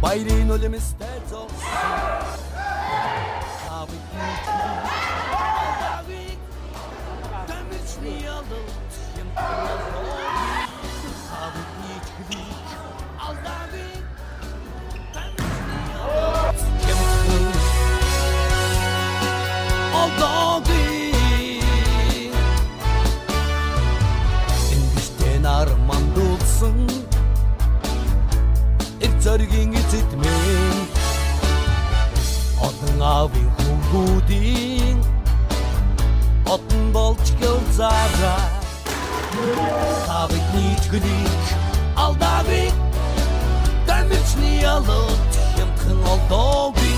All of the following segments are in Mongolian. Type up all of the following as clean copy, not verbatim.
Баярын үлэмстэй зогсон Савыг Алдагыг Дэмэрчний ялалт юм Савыг нийтгэлийг Алдагыг Дэмэрчний ялалт юм Алдагыг Ингişten arman dulsun Зоригийн эцэд минь Одон аавын хүүхдүүдийн Одон болж гэлзаараа Тавыг нийтгэлийг Алдагыг Дэмэрчний ялалт хямдхан олдоогүй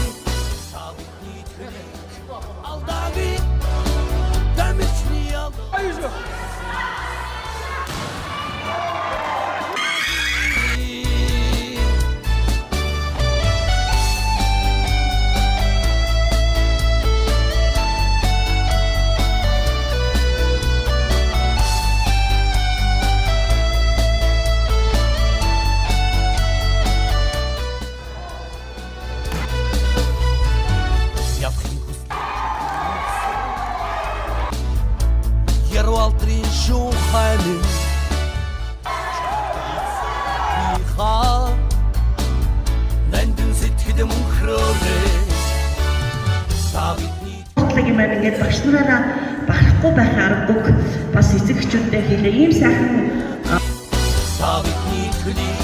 Тавыг нийтгэлийг Алдагыг Дэмэрчний ялалт Ярвалтрын шуханы Иха Нандин сэтгэл мөнхрөөрэ Савидний Бодлого юм ингээд багш нараараа бахарахгүй байх аргагүй бас эцэг эхчүүдтэй хэлээ ийм сайхан Савидний төлөй